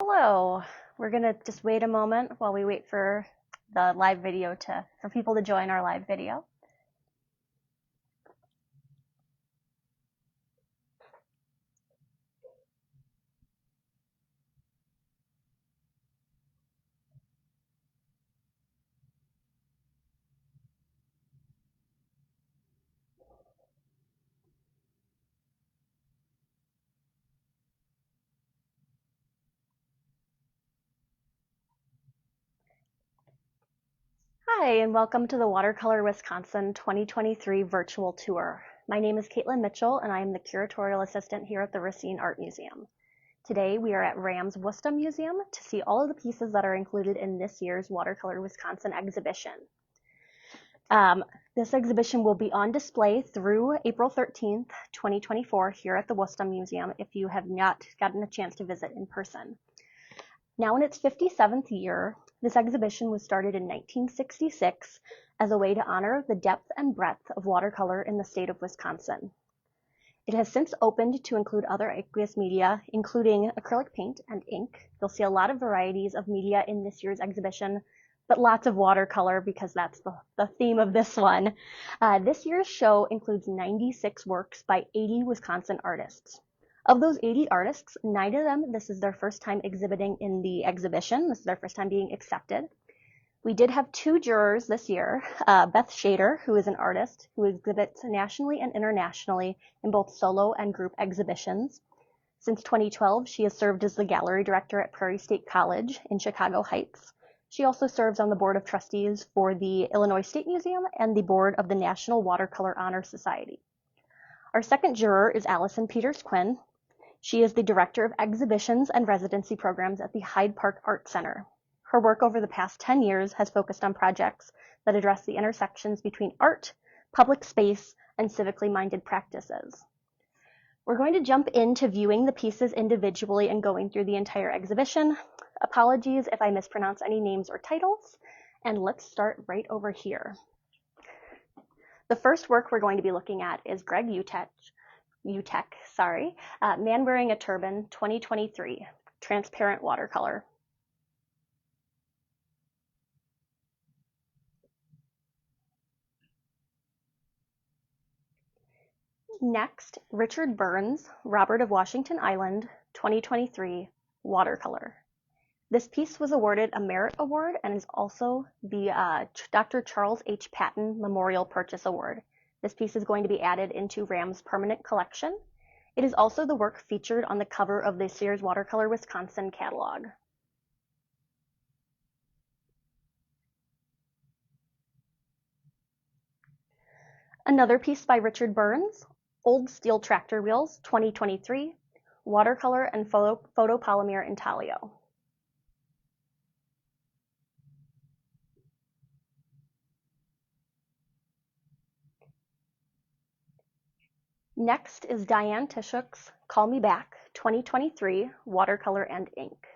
Hello. We're gonna just wait a moment while we wait for the live video for people to join our live video. Hi, and welcome to the Watercolor Wisconsin 2023 virtual tour. My name is Katelyn Mitchell, and I am the Curatorial Assistant here at the Racine Art Museum. Today, we are at RAM's Wustum Museum to see all of the pieces that are included in this year's Watercolor Wisconsin exhibition. This exhibition will be on display through April 13th, 2024 here at the Wustum Museum if you have not gotten a chance to visit in person. Now in its 57th year, this exhibition was started in 1966 as a way to honor the depth and breadth of watercolor in the state of Wisconsin. It has since opened to include other aqueous media, including acrylic paint and ink. You'll see a lot of varieties of media in this year's exhibition, but lots of watercolor because that's the theme of this one. This year's show includes 96 works by 80 Wisconsin artists. Of those 80 artists, 9 of them, this is their first time exhibiting in the exhibition. This is their first time being accepted. We did have 2 jurors this year, Beth Shader, who is an artist who exhibits nationally and internationally in both solo and group exhibitions. Since 2012, she has served as the gallery director at Prairie State College in Chicago Heights. She also serves on the board of trustees for the Illinois State Museum and the board of the National Watercolor Honor Society. Our second juror is Allison Peters-Quinn. She is the director of exhibitions and residency programs at the Hyde Park Art Center. Her work over the past 10 years has focused on projects that address the intersections between art, public space, and civically minded practices. We're going to jump into viewing the pieces individually and going through the entire exhibition. Apologies if I mispronounce any names or titles, and let's start right over here. The first work we're going to be looking at is Greg Utek, Man Wearing a Turban, 2023, transparent watercolor. Next, Richard Burns, Robert of Washington Island, 2023, watercolor. This piece was awarded a Merit Award and is also the Dr. Charles H. Patton Memorial Purchase Award. This piece is going to be added into RAM's permanent collection. It is also the work featured on the cover of this year's Watercolor Wisconsin catalog. Another piece by Richard Burns, Old Steel Tractor Wheels, 2023, watercolor and photopolymer intaglio. Next is Diane Tishuk's Call Me Back, 2023, watercolor and ink.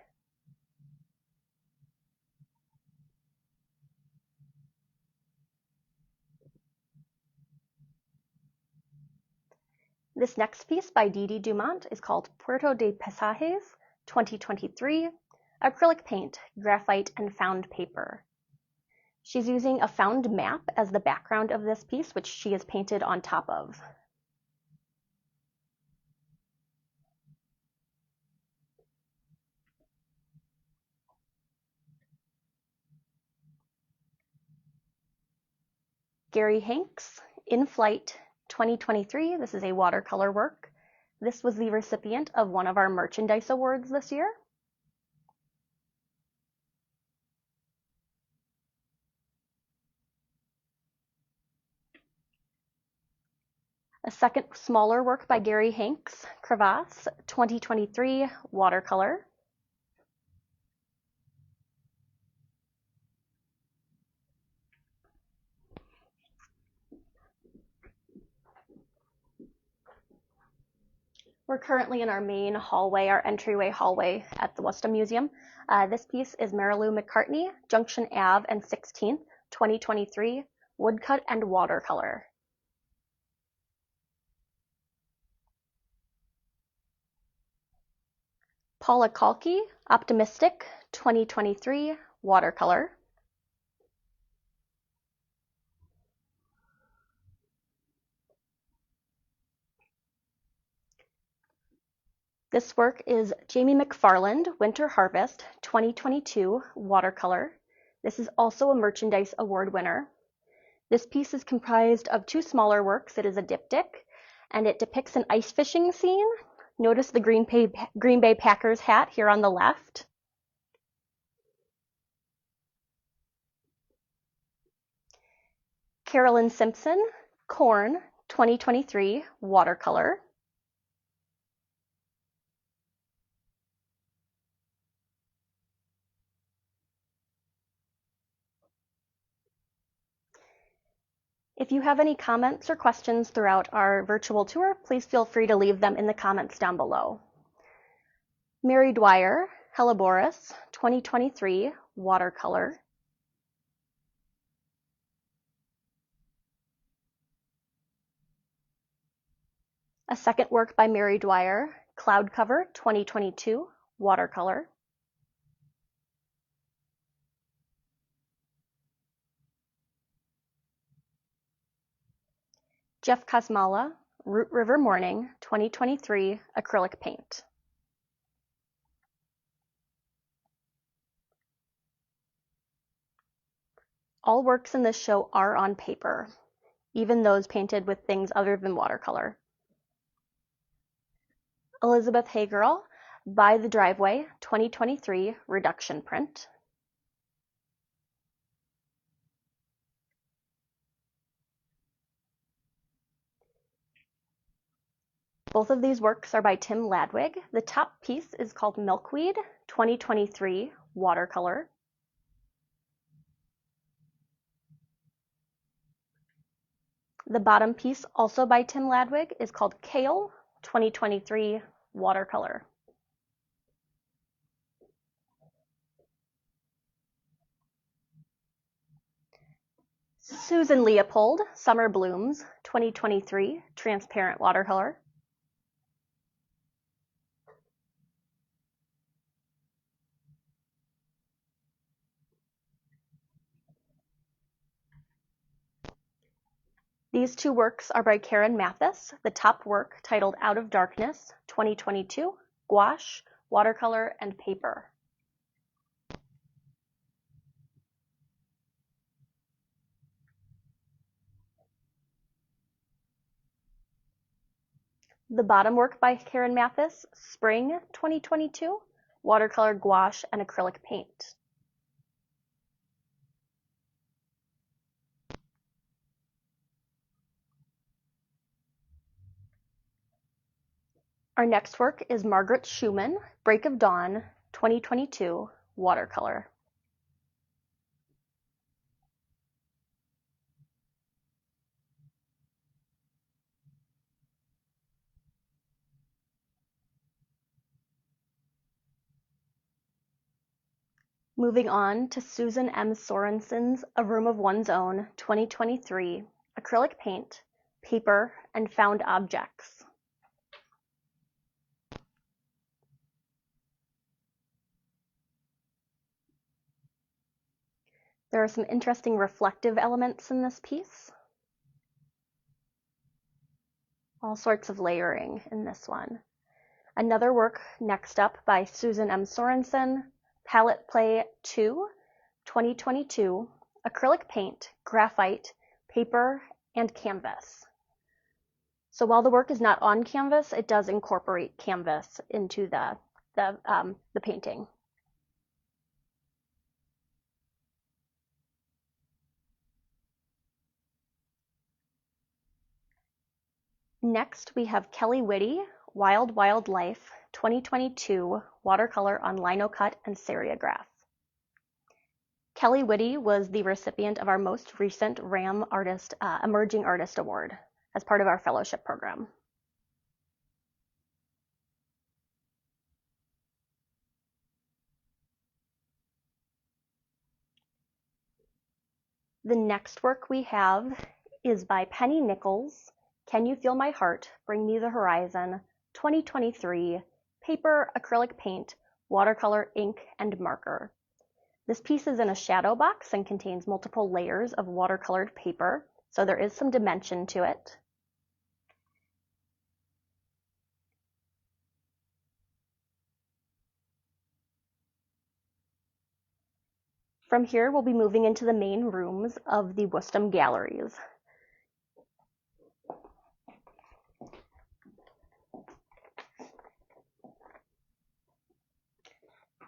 This next piece by Didi Dumont is called Puerto de Pasajes, 2023, acrylic paint, graphite, and found paper. She's using a found map as the background of this piece, which she has painted on top of. Gary Hanks, In Flight, 2023. This is a watercolor work. This was the recipient of one of our merchandise awards this year. A second smaller work by Gary Hanks, Crevasse, 2023, watercolor. We're currently in our main hallway, our entryway hallway at the Wustum Museum. This piece is Marilou McCartney, Junction Ave and 16th, 2023, woodcut and watercolor. Paula Kalki, Optimistic 2023 Watercolor. This work is Jamie McFarland, Winter Harvest 2022 Watercolor. This is also a Merchandise Award winner. This piece is comprised of two smaller works. It is a diptych, and it depicts an ice fishing scene. Notice the Green Bay Packers hat here on the left. Carolyn Simpson, Corn 2023 Watercolor. If you have any comments or questions throughout our virtual tour, please feel free to leave them in the comments down below. Mary Dwyer, Helleborus 2023 Watercolor. A second work by Mary Dwyer, Cloud Cover 2022 Watercolor. Jeff Kosmala, Root River Morning 2023 acrylic paint. All works in this show are on paper, even those painted with things other than watercolor. Elizabeth Hagerl, By the Driveway 2023 reduction print. Both of these works are by Tim Ladwig. The top piece is called Milkweed 2023 watercolor. The bottom piece, also by Tim Ladwig, is called Kale 2023 watercolor. Susan Leopold, Summer Blooms 2023 transparent watercolor. These two works are by Karen Mathis. The top work, titled Out of Darkness 2022, gouache, watercolor, and paper. The bottom work by Karen Mathis, Spring 2022, watercolor, gouache, and acrylic paint. Our next work is Margaret Schumann, Break of Dawn 2022, watercolor. Moving on to Susan M. Sorensen's A Room of One's Own 2023, acrylic paint, paper, and found objects. There are some interesting reflective elements in this piece. All sorts of layering in this one. Another work next up by Susan M. Sorensen, Palette Play 2, 2022, acrylic paint, graphite, paper, and canvas. So while the work is not on canvas, it does incorporate canvas into the painting. Next, we have Kelly Whitty, Wild Wild Life 2022 watercolor on linocut and serigraph. Kelly Whitty was the recipient of our most recent RAM Artist Emerging Artist Award as part of our fellowship program. The next work we have is by Penny Nichols, Can You Feel My Heart? Bring Me the Horizon 2023, paper, acrylic paint, watercolor, ink, and marker. This piece is in a shadow box and contains multiple layers of watercolored paper, so there is some dimension to it. From here, we'll be moving into the main rooms of the Wustum galleries.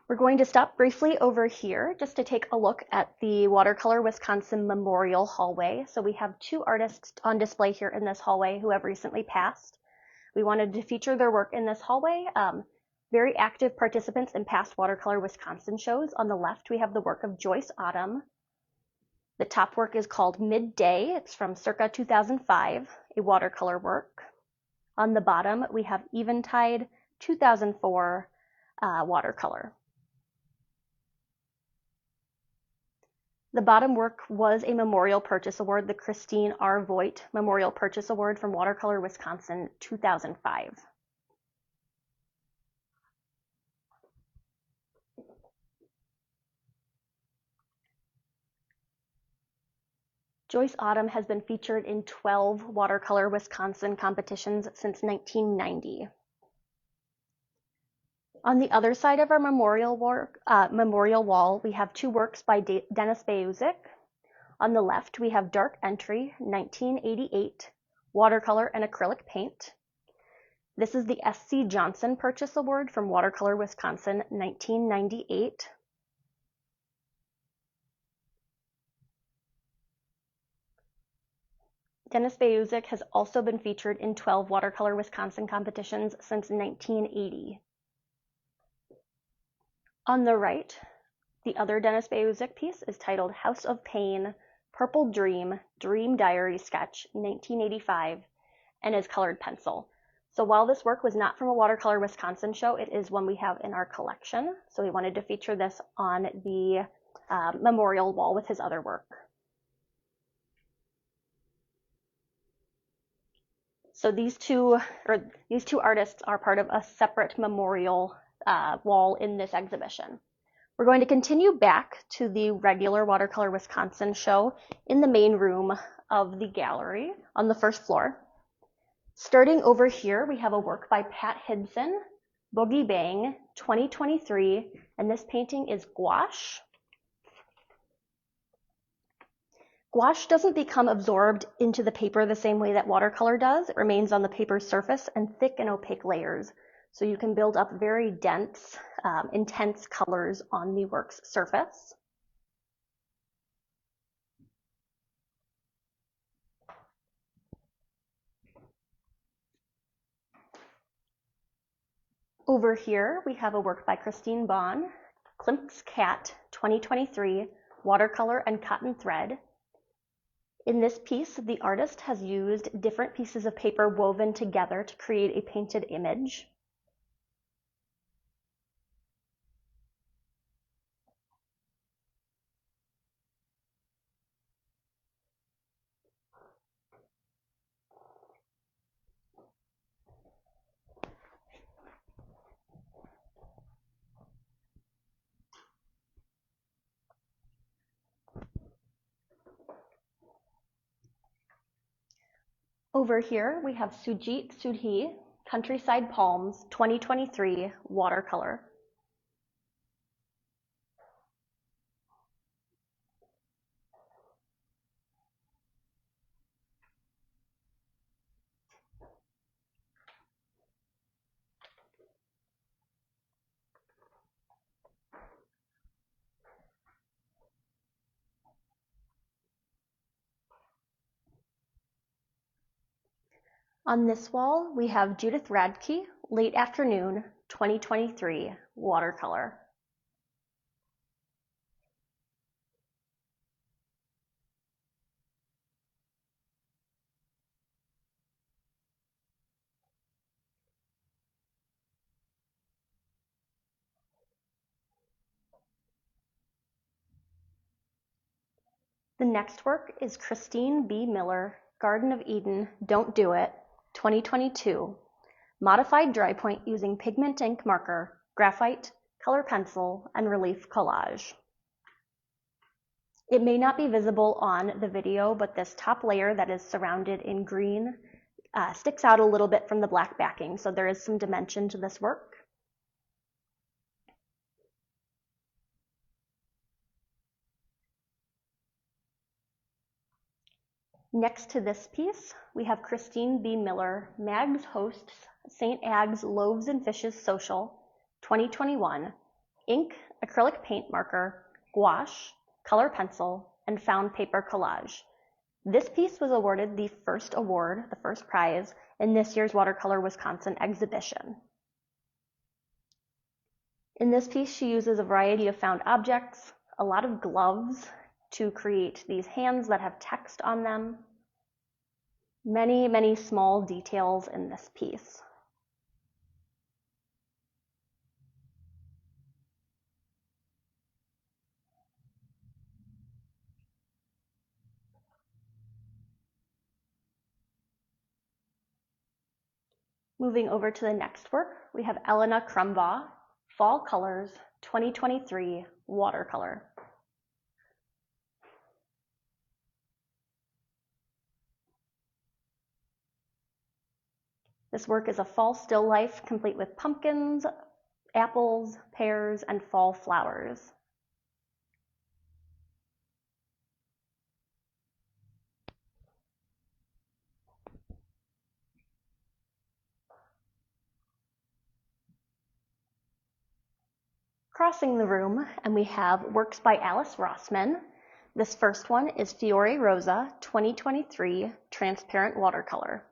We're going to stop briefly over here just to take a look at the Watercolor Wisconsin Memorial Hallway. So we have two artists on display here in this hallway who have recently passed. We wanted to feature their work in this hallway. Very active participants in past Watercolor Wisconsin shows. On the left, we have the work of Joyce Autumn. The top work is called Midday. It's from circa 2005, a watercolor work. On the bottom, we have Eventide 2004 watercolor. The bottom work was a Memorial Purchase Award, the Christine R. Voigt Memorial Purchase Award from Watercolor Wisconsin 2005. Joyce Autumn has been featured in 12 Watercolor Wisconsin competitions since 1990. On the other side of our memorial wall, we have two works by Dennis Bayuzik. On the left, we have Dark Entry, 1988, watercolor and acrylic paint. This is the S.C. Johnson Purchase Award from Watercolor Wisconsin, 1998. Dennis Bayuzik has also been featured in 12 Watercolor Wisconsin competitions since 1980. On the right, the other Dennis Bayuzik piece is titled House of Pain, Purple Dream, Dream Diary Sketch, 1985, and is colored pencil. So while this work was not from a Watercolor Wisconsin show, it is one we have in our collection. So we wanted to feature this on the memorial wall with his other work. So these two artists are part of a separate memorial wall in this exhibition. We're going to continue back to the regular Watercolor Wisconsin show in the main room of the gallery on the first floor. Starting over here, we have a work by Pat Hidson, Boogie Bang, 2023, and this painting is gouache. Gouache doesn't become absorbed into the paper the same way that watercolor does. It remains on the paper's surface in thick and opaque layers. So you can build up very dense, intense colors on the work's surface. Over here, we have a work by Christine Bond, Klimt's Cat, 2023, watercolor and cotton thread. In this piece, the artist has used different pieces of paper woven together to create a painted image. Over here, we have Sujit Sudhi, Countryside Palms, 2023, watercolor. On this wall, we have Judith Radke, Late Afternoon, 2023, watercolor. The next work is Christine B. Miller, Garden of Eden, Don't Do It, 2022, modified dry point using pigment ink marker, graphite, color pencil, and relief collage. It may not be visible on the video, but this top layer that is surrounded in green sticks out a little bit from the black backing, so there is some dimension to this work. Next to this piece, we have Christine B. Miller, Mags hosts St. Ag's Loaves and Fishes Social 2021, ink, acrylic paint marker, gouache, color pencil, and found paper collage. This piece was awarded the first award, the first prize, in this year's Watercolor Wisconsin exhibition. In this piece, she uses a variety of found objects, a lot of gloves to create these hands that have text on them. Many, many small details in this piece. Moving over to the next work, we have Elena Crumbaugh, Fall Colors 2023 Watercolor. This work is a fall still life complete with pumpkins, apples, pears, and fall flowers. Crossing the room, and we have works by Alice Rossman. This first one is Fiore Rosa 2023 Transparent Watercolor.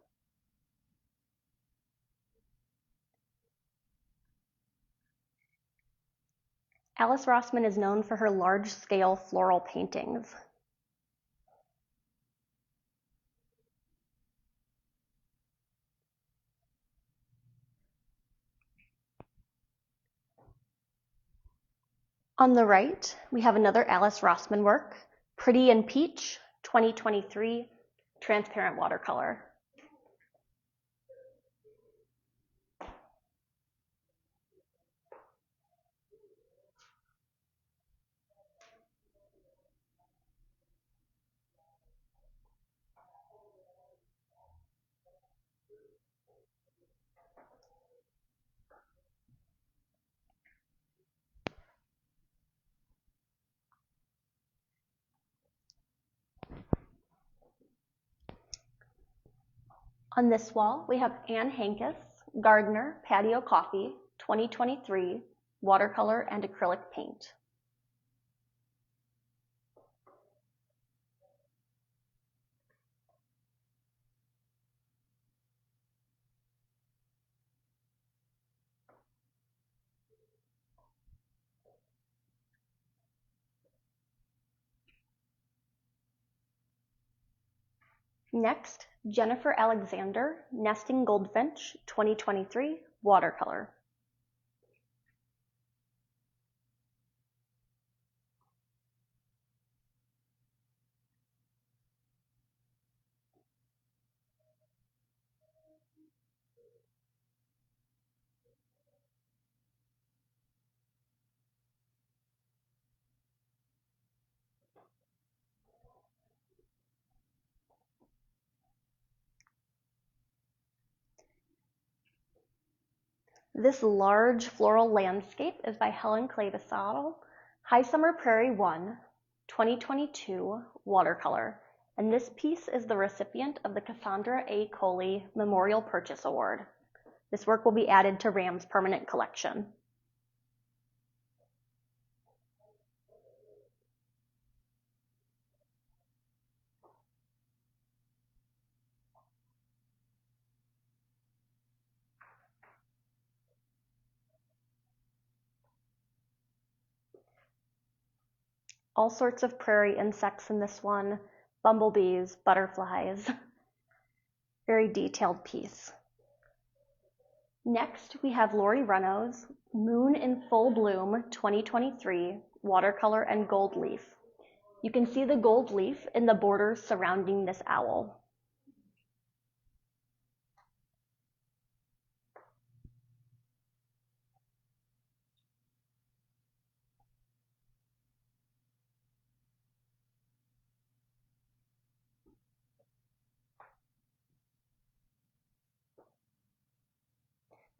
Alice Rossman is known for her large-scale floral paintings. On the right, we have another Alice Rossman work, Pretty in Peach 2023 Transparent Watercolor. On this wall, we have Anne Hankus, Gardner Patio Coffee 2023 Watercolor and Acrylic Paint. Next, Jennifer Alexander, Nesting Goldfinch 2023 Watercolor. This large floral landscape is by Helen Clavesal, High Summer Prairie 1, 2022 Watercolor, and this piece is the recipient of the Cassandra A. Coley Memorial Purchase Award. This work will be added to RAM's permanent collection. All sorts of prairie insects in this one, bumblebees, butterflies. Very detailed piece. Next, we have Lori Reynolds, Moon in Full Bloom 2023 Watercolor and Gold Leaf. You can see the gold leaf in the borders surrounding this owl.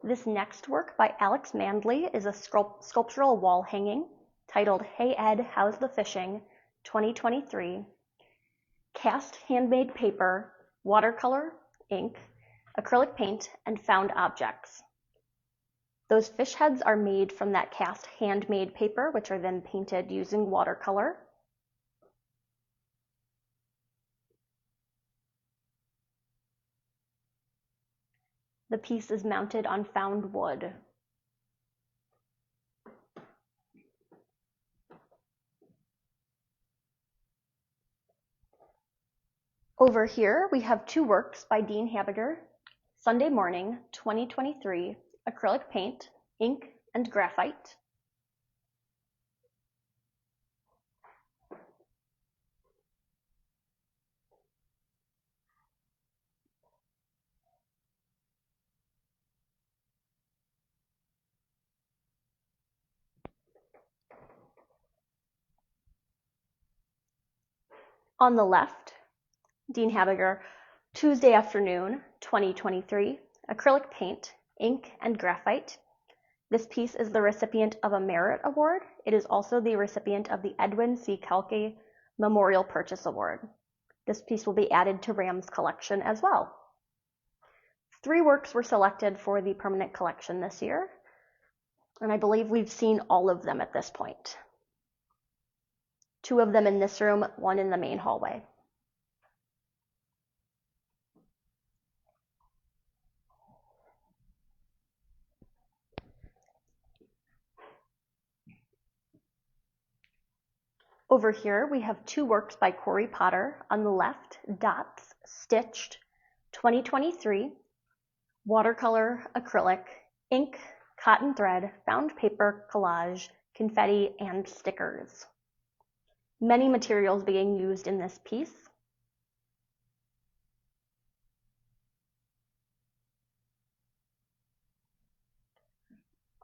This next work by Alex Mandley is a sculptural wall hanging titled Hey Ed, How's the Fishing? 2023. Cast handmade paper, watercolor, ink, acrylic paint, and found objects. Those fish heads are made from that cast handmade paper, which are then painted using watercolor. The piece is mounted on found wood. Over here, we have two works by Dean Habiger, Sunday Morning, 2023, acrylic paint, ink, and graphite. On the left, Dean Habiger, Tuesday Afternoon, 2023, acrylic paint, ink, and graphite. This piece is the recipient of a Merit Award. It is also the recipient of the Edwin C. Kalke Memorial Purchase Award. This piece will be added to Ram's collection as well. 3 works were selected for the permanent collection this year, and I believe we've seen all of them at this point. 2 of them in this room, 1 in the main hallway. Over here, we have 2 works by Corey Potter. On the left, Dots Stitched 2023, watercolor, acrylic, ink, cotton thread, found paper, collage, confetti, and stickers. Many materials being used in this piece.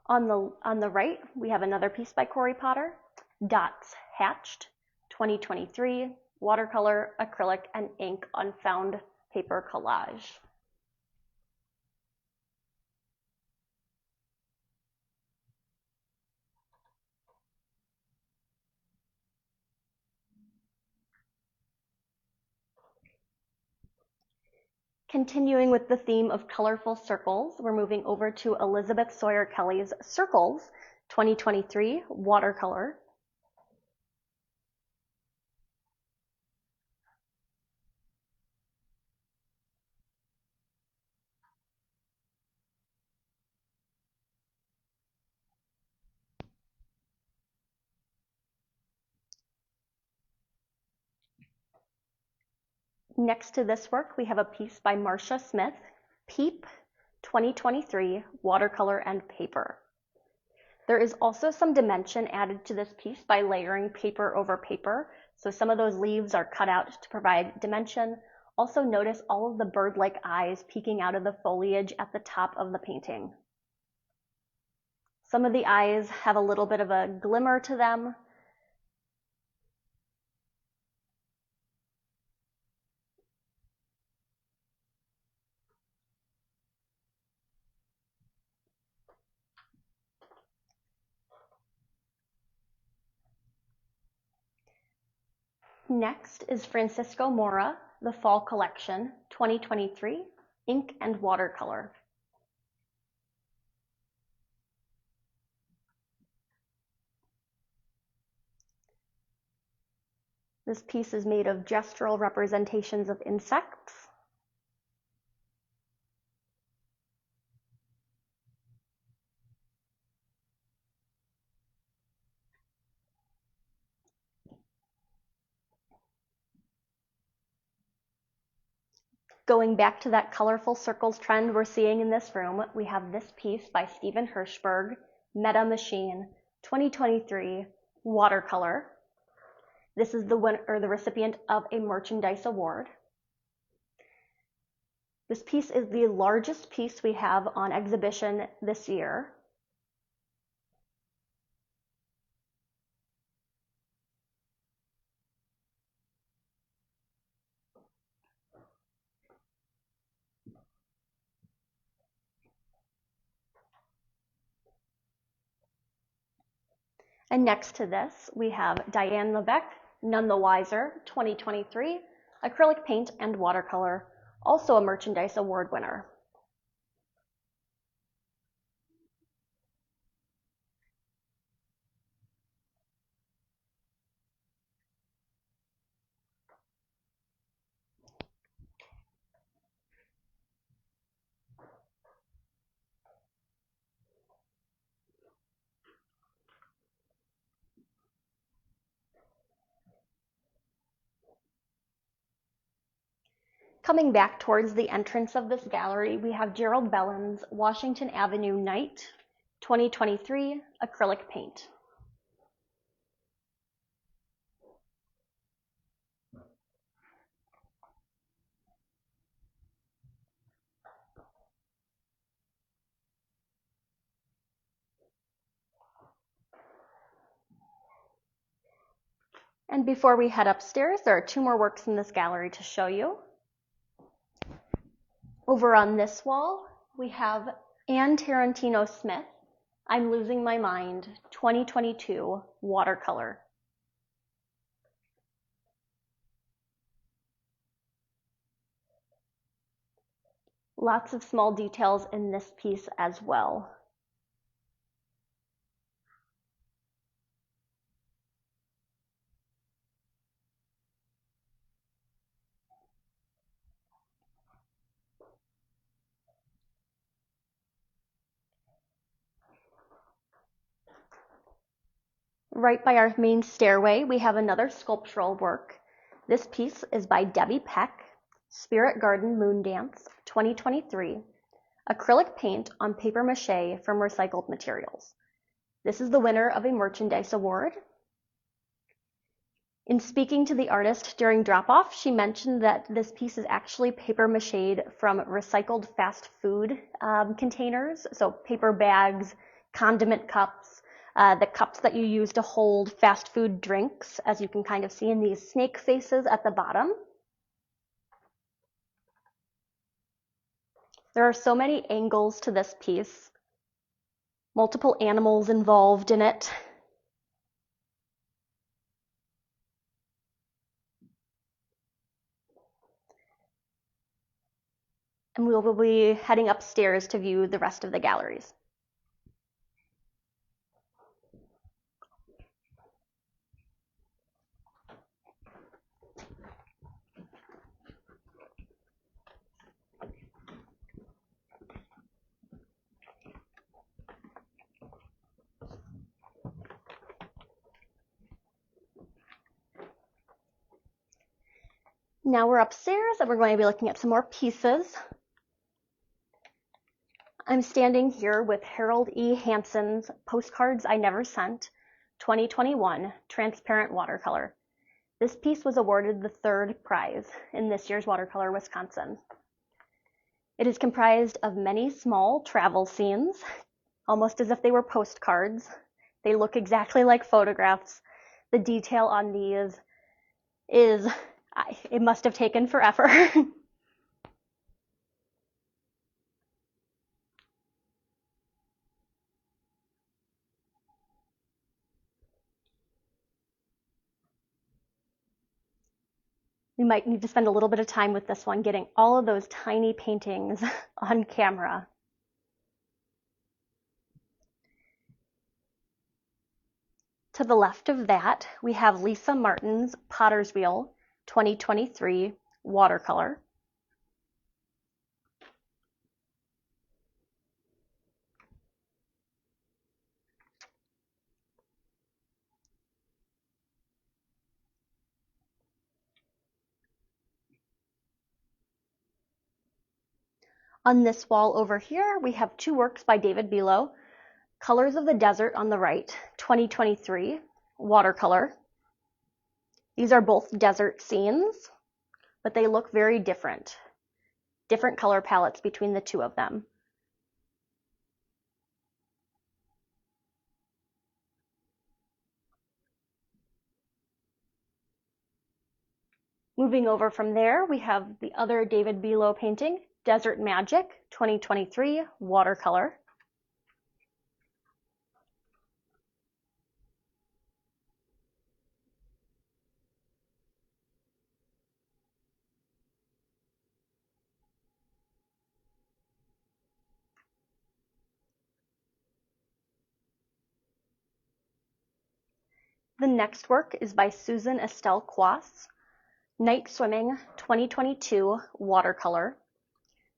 On the right, we have another piece by Corey Potter, Dots Hatched 2023, watercolor, acrylic, and ink on found paper collage. Continuing with the theme of colorful circles, we're moving over to Elizabeth Sawyer Kelly's Circles 2023 watercolor. Next to this work, we have a piece by Marcia Smith, Peep 2023 watercolor and paper. There is also some dimension added to this piece by layering paper over paper. So some of those leaves are cut out to provide dimension. Also notice all of the bird-like eyes peeking out of the foliage at the top of the painting. Some of the eyes have a little bit of a glimmer to them. Next is Francisco Mora, The Fall Collection, 2023, ink and watercolor. This piece is made of gestural representations of insects. Going back to that colorful circles trend we're seeing in this room, we have this piece by Stephen Hirschberg, Meta Machine, 2023, watercolor. This is the recipient of a merchandise award. This piece is the largest piece we have on exhibition this year. And next to this, we have Diane Levesque, None the Wiser, 2023, acrylic paint and watercolor, also a Merchandise Award winner. Coming back towards the entrance of this gallery, we have Gerald Bellin's Washington Avenue Night, 2023, acrylic paint. And before we head upstairs, there are two more works in this gallery to show you. Over on this wall, we have Anne Tarantino Smith, I'm Losing My Mind, 2022, watercolor. Lots of small details in this piece as well. Right by our main stairway, we have another sculptural work. This piece is by Debbie Peck, Spirit Garden Moon Dance, 2023, acrylic paint on paper mache from recycled materials. This is the winner of a Merchandise Award. In speaking to the artist during drop-off, she mentioned that this piece is actually paper mached from recycled fast food containers, so paper bags, condiment cups, the cups that you use to hold fast food drinks, as you can kind of see in these snake faces at the bottom. There are so many angles to this piece, multiple animals involved in it. And we will be heading upstairs to view the rest of the galleries. Now we're upstairs and we're going to be looking at some more pieces. I'm standing here with Harold E. Hansen's Postcards I Never Sent, 2021, transparent watercolor. This piece was awarded the third prize in this year's Watercolor Wisconsin. It is comprised of many small travel scenes, almost as if they were postcards. They look exactly like photographs. The detail on these is, it must have taken forever. We might need to spend a little bit of time with this one, getting all of those tiny paintings on camera. To the left of that, we have Lisa Martin's Potter's Wheel, 2023, watercolor. On this wall over here, we have two works by David Below, Colors of the Desert on the right, 2023, watercolor. These are both desert scenes, but they look very different. Different color palettes between the two of them. Moving over from there, we have the other David Below painting, Desert Magic, 2023, watercolor. The next work is by Susan Estelle Quas, Night Swimming 2022 Watercolor.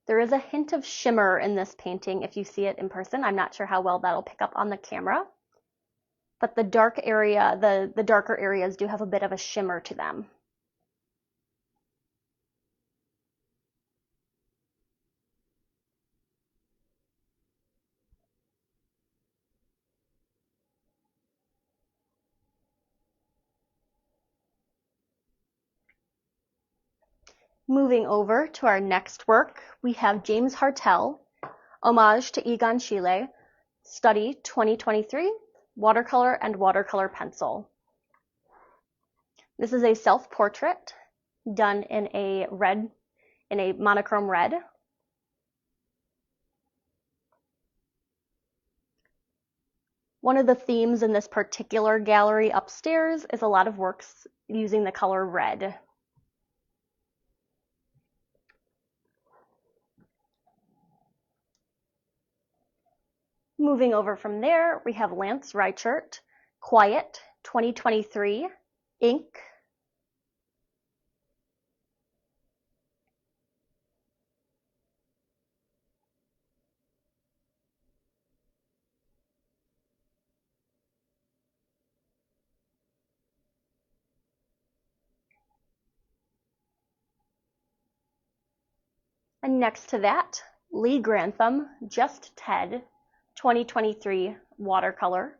There is a hint of shimmer in this painting if you see it in person. I'm not sure how well that'll pick up on the camera, but the dark area, the darker areas do have a bit of a shimmer to them. Moving over to our next work, we have James Hartel, Homage to Egon Schiele, Study 2023, Watercolor and Watercolor Pencil. This is a self-portrait done in a monochrome red. One of the themes in this particular gallery upstairs is a lot of works using the color red. Moving over from there, we have Lance Reichert, Quiet 2023, Ink. And next to that, Lee Grantham, Just Ted 2023 Watercolor.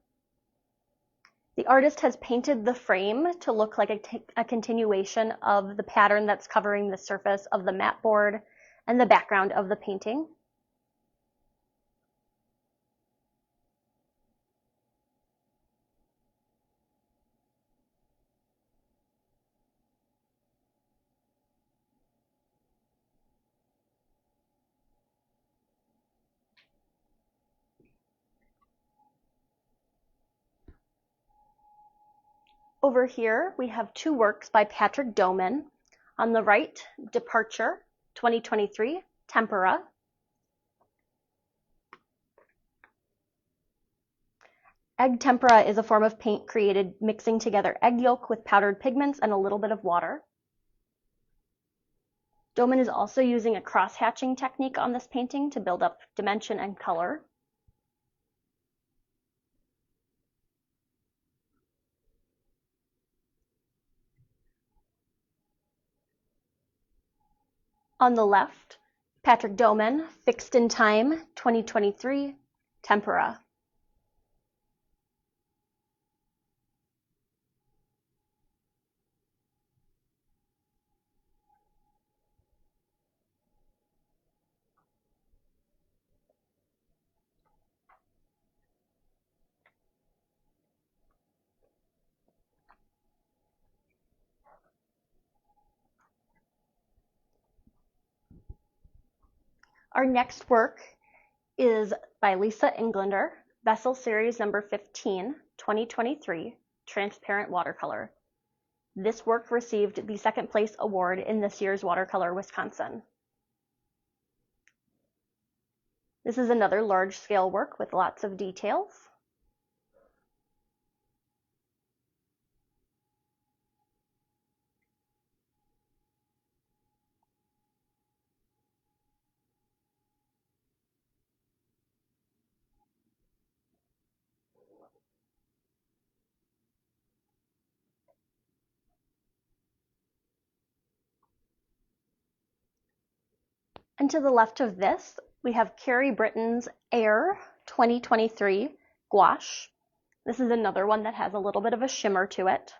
The artist has painted the frame to look like a continuation of the pattern that's covering the surface of the mat board and the background of the painting. Over here, we have two works by Patrick Doman. On the right, Departure 2023, Tempera. Egg tempera is a form of paint created mixing together egg yolk with powdered pigments and a little bit of water. Doman is also using a cross-hatching technique on this painting to build up dimension and color. On the left, Patrick Doman, Fixed in Time 2023, Tempera. Our next work is by Lisa Englander, Vessel Series number 15, 2023, Transparent Watercolor. This work received the second place award in this year's Watercolor Wisconsin. This is another large-scale work with lots of details. And to the left of this, we have Carrie Britton's Air 2023 Gouache. This is another one that has a little bit of a shimmer to it.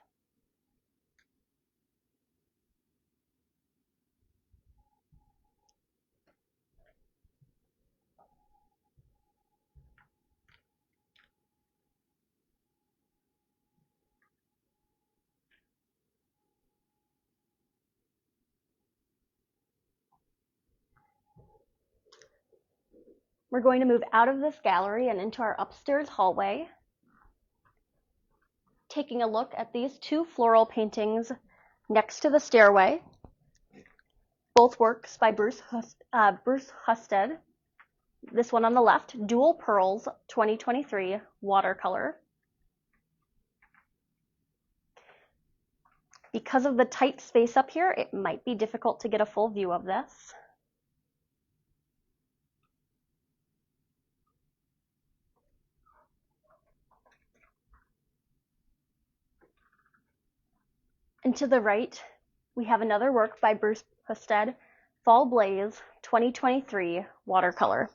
We're going to move out of this gallery and into our upstairs hallway, taking a look at these two floral paintings next to the stairway, both works by Bruce Husted. This one on the left, Dual Pearls 2023 Watercolor. Because of the tight space up here, it might be difficult to get a full view of this. And to the right, we have another work by Bruce Husted, Fall Blaze 2023 watercolor.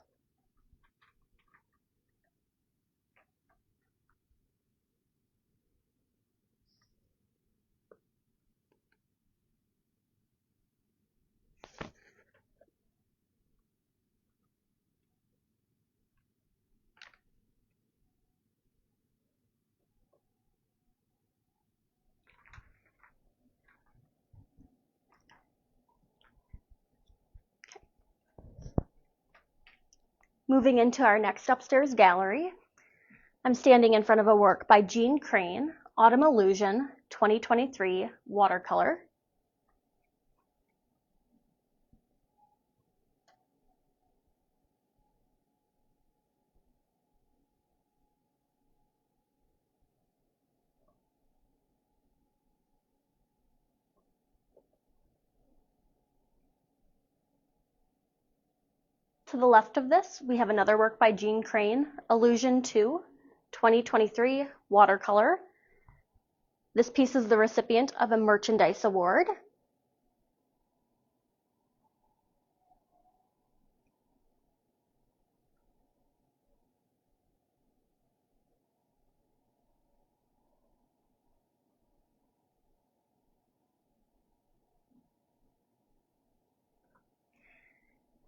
Moving into our next upstairs gallery, I'm standing in front of a work by Jean Crane, Autumn Illusion 2023 watercolor. To the left of this, we have another work by Jean Crane, Illusion 2, 2023 watercolor. This piece is the recipient of a merchandise award.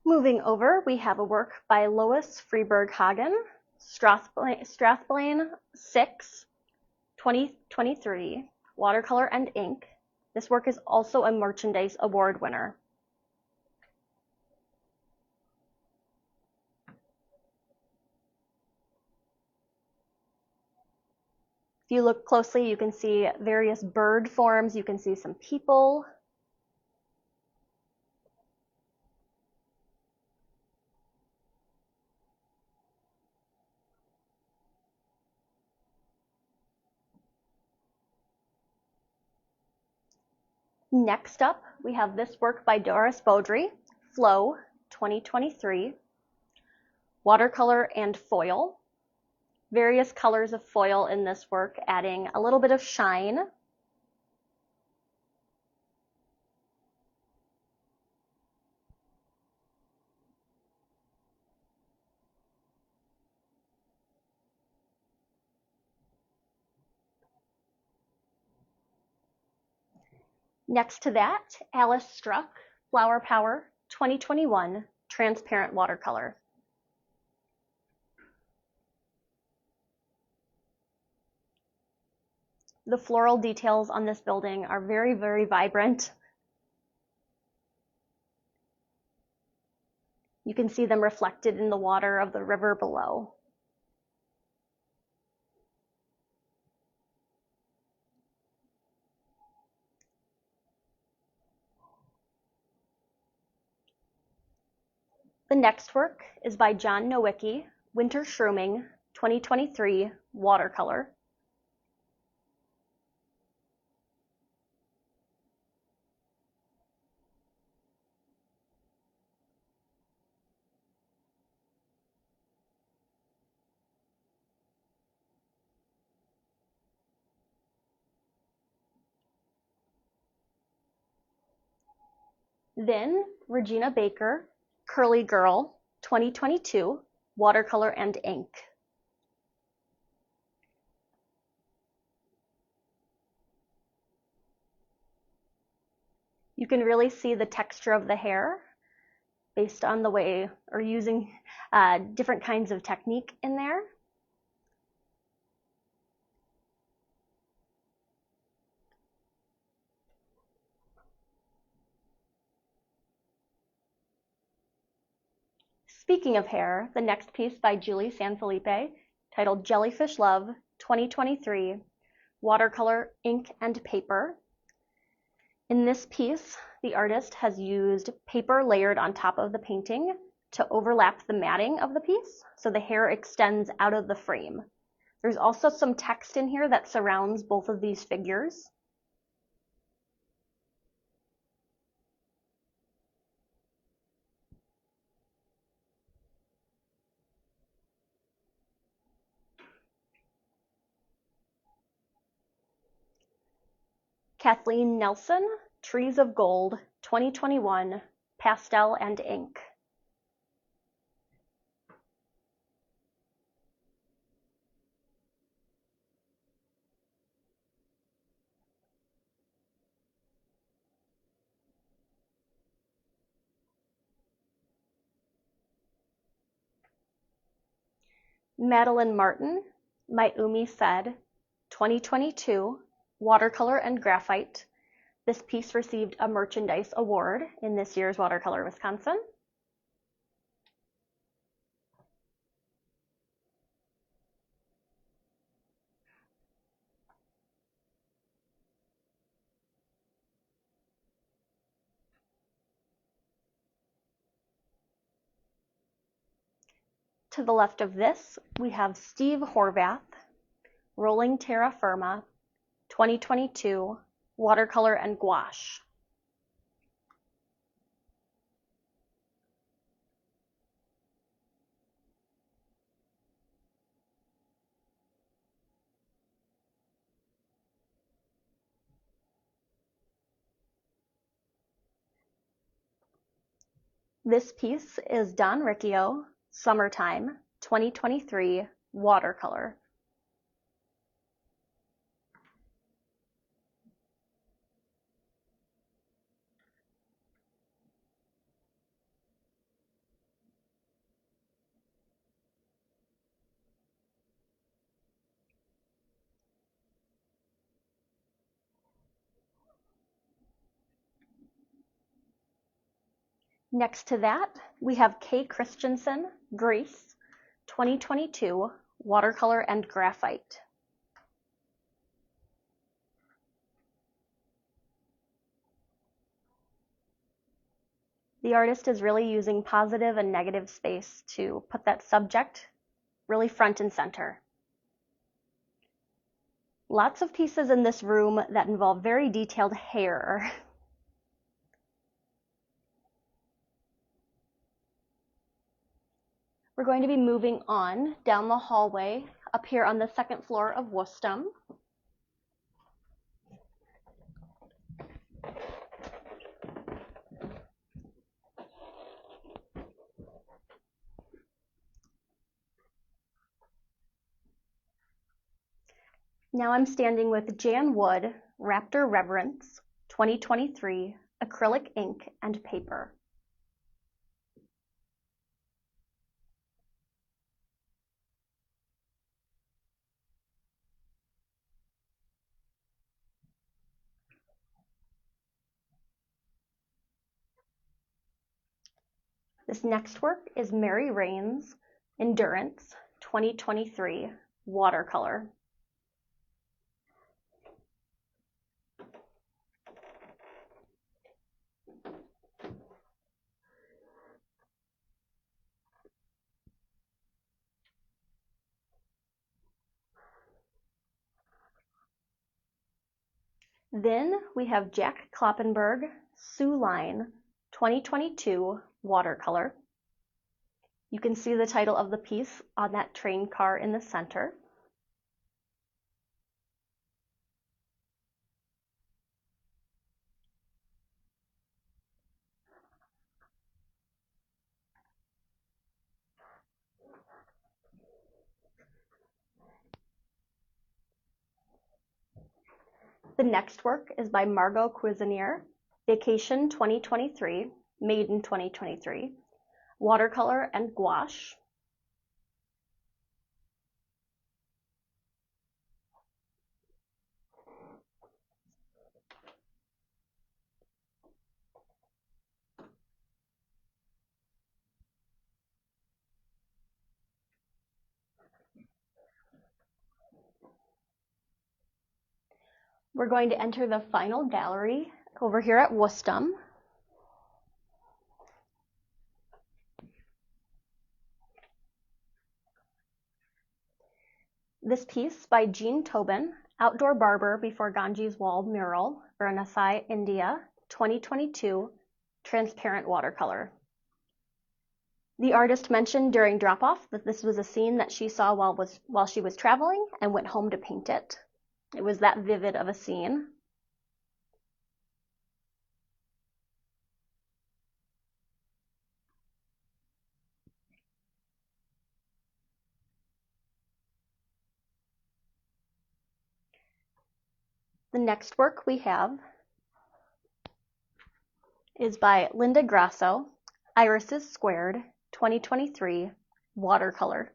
Moving over, we have a work by Lois Freeberg Hagen, Strathblane 6, 2023, watercolor and ink. This work is also a merchandise award winner. If you look closely, you can see various bird forms, you can see some people. Next up, we have this work by Doris Beaudry, Flow 2023, watercolor and foil. Various colors of foil in this work, adding a little bit of shine. Next to that, Alice Struck, Flower Power 2021, transparent watercolor. The floral details on this building are very, very vibrant. You can see them reflected in the water of the river below. The next work is by John Nowicki, Winter Shrooming 2023, watercolor. Then Regina Baker, Curly Girl 2022, watercolor and ink. You can really see the texture of the hair based on the way, or using different kinds of technique in there. Speaking of hair, the next piece by Julie Sanfilippo, titled Jellyfish Love 2023, watercolor, ink, and paper. In this piece, the artist has used paper layered on top of the painting to overlap the matting of the piece, so the hair extends out of the frame. There's also some text in here that surrounds both of these figures. Kathleen Nelson, Trees of Gold, 2021, pastel and ink. Madeline Martin, My Umi Said, 2022, watercolor and graphite. This piece received a merchandise award in this year's Watercolor Wisconsin. To the left of this, we have Steve Horvath, Rolling Terra Firma, 2022, watercolor and gouache. This piece is Don Riccio, Summertime, 2023, watercolor. Next to that, we have Kay Christensen, Greece, 2022, watercolor and graphite. The artist is really using positive and negative space to put that subject really front and center. Lots of pieces in this room that involve very detailed hair. We're going to be moving on down the hallway up here on the second floor of Wustum. Now I'm standing with Jan Wood, Raptor Reverence, 2023, acrylic ink and paper. This next work is Mary Rains, Endurance, 2023, watercolor. Then we have Jack Kloppenberg, Sue Line, 2022, watercolor. You can see the title of the piece on that train car in the center. The next work is by Margot Cuisinier, Vacation 2023, made in 2023, watercolor and gouache. We're going to enter the final gallery over here at Wustum. This piece by Jean Tobin, Outdoor Barber Before Ganges Wall Mural, Varanasi, India, 2022, transparent watercolor. The artist mentioned during drop-off that this was a scene that she saw while she was traveling and went home to paint it. It was that vivid of a scene. The next work we have is by Linda Grasso, Irises Squared, 2023, Watercolor.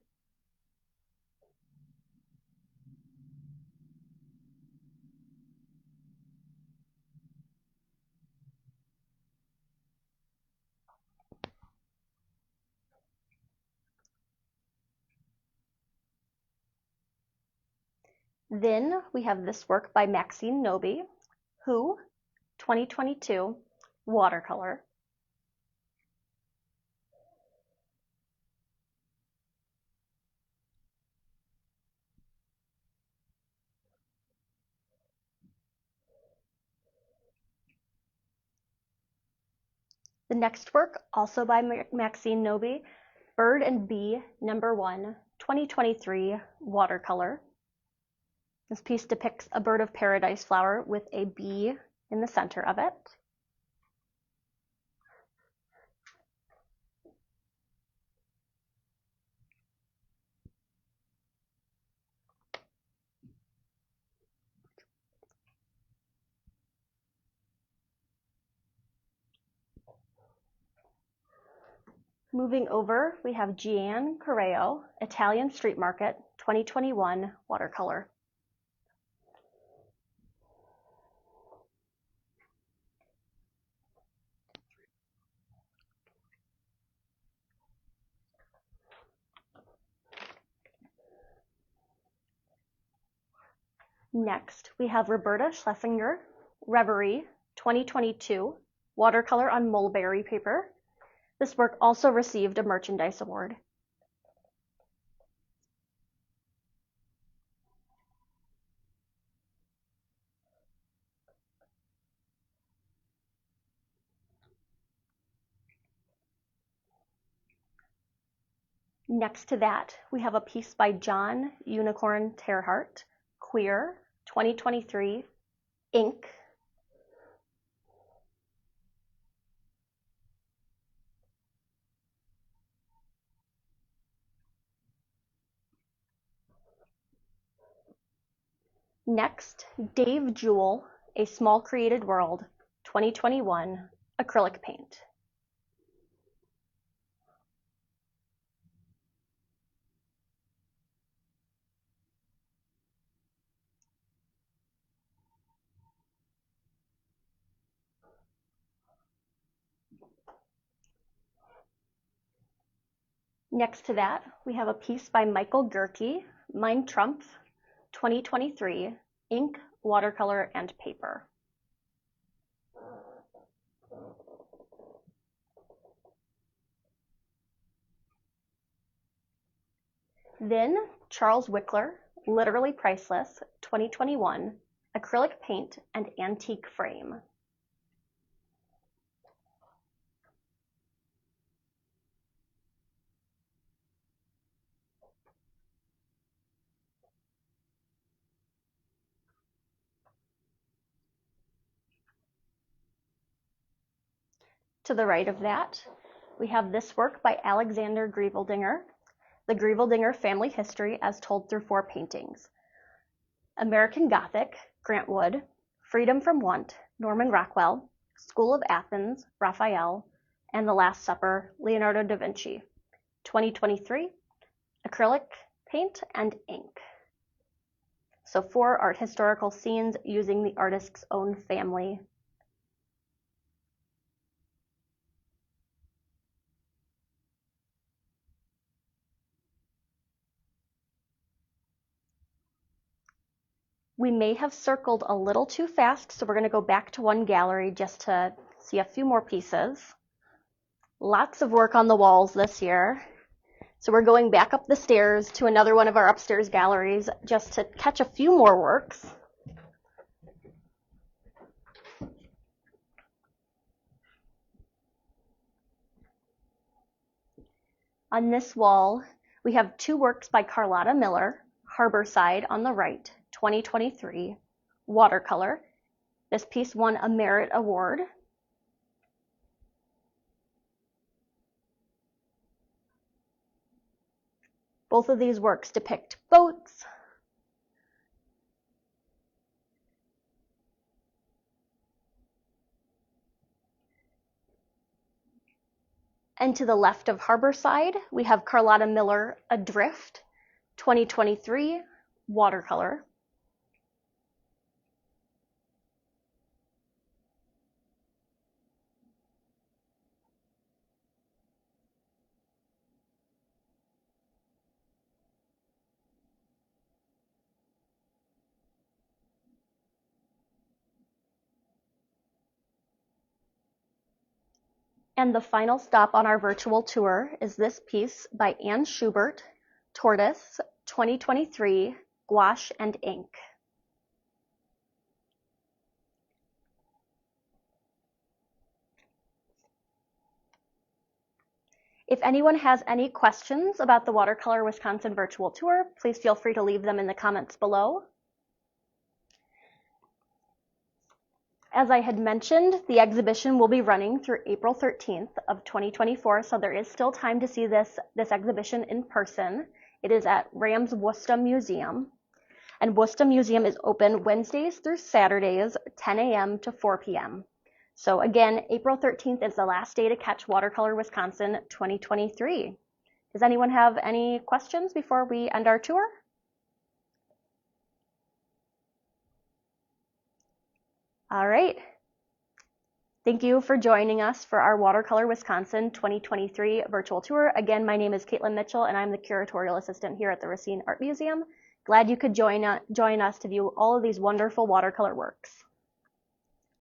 Then we have this work by Maxine Noby, Who, 2022, Watercolor. The next work, also by Maxine Noby, Bird and Bee, number 1, 2023, Watercolor. This piece depicts a bird of paradise flower with a bee in the center of it. Moving over, we have Gian Correo, Italian Street Market, 2021, Watercolor. Next, we have Roberta Schlesinger, Reverie, 2022, Watercolor on mulberry paper. This work also received a Merchandise Award. Next to that, we have a piece by John Unicorn Terhart, Queer, 2023, Ink. Next, Dave Jewell, A Small Created World, 2021, acrylic paint. Next to that, we have a piece by Michael Gerke, Mein Trumpf, 2023, ink, watercolor, and paper. Then Charles Wickler, Literally Priceless, 2021, acrylic paint and antique frame. To the right of that, we have this work by Alexander Greveldinger, The Greveldinger Family History as Told Through 4 Paintings. American Gothic, Grant Wood, Freedom from Want, Norman Rockwell, School of Athens, Raphael, and The Last Supper, Leonardo da Vinci. 2023, acrylic paint and ink. So 4 art historical scenes using the artist's own family. We may have circled a little too fast, so we're going to go back to one gallery just to see a few more pieces. Lots of work on the walls this year. So we're going back up the stairs to another one of our upstairs galleries just to catch a few more works. On this wall, we have 2 works by Carlotta Miller, Harborside on the right, 2023, watercolor. This piece won a Merit Award. Both of these works depict boats, And to the left of Harborside, we have Carlotta Miller Adrift 2023 watercolor. And the final stop on our virtual tour is this piece by Anne Schubert, Tortoise 2023 Gouache and Ink. If anyone has any questions about the Watercolor Wisconsin virtual tour, please feel free to leave them in the comments below. As I had mentioned, the exhibition will be running through April 13th of 2024, so there is still time to see this exhibition in person. It is at Rams Wustum Museum, and Wustum Museum is open Wednesdays through Saturdays, 10 a.m. to 4 p.m. So again, April 13th is the last day to catch Watercolor Wisconsin 2023. Does anyone have any questions before we end our tour? All right. Thank you for joining us for our Watercolor Wisconsin 2023 virtual tour. Again, my name is Katelyn Mitchell, and I'm the Curatorial Assistant here at the Racine Art Museum. Glad you could join us to view all of these wonderful watercolor works.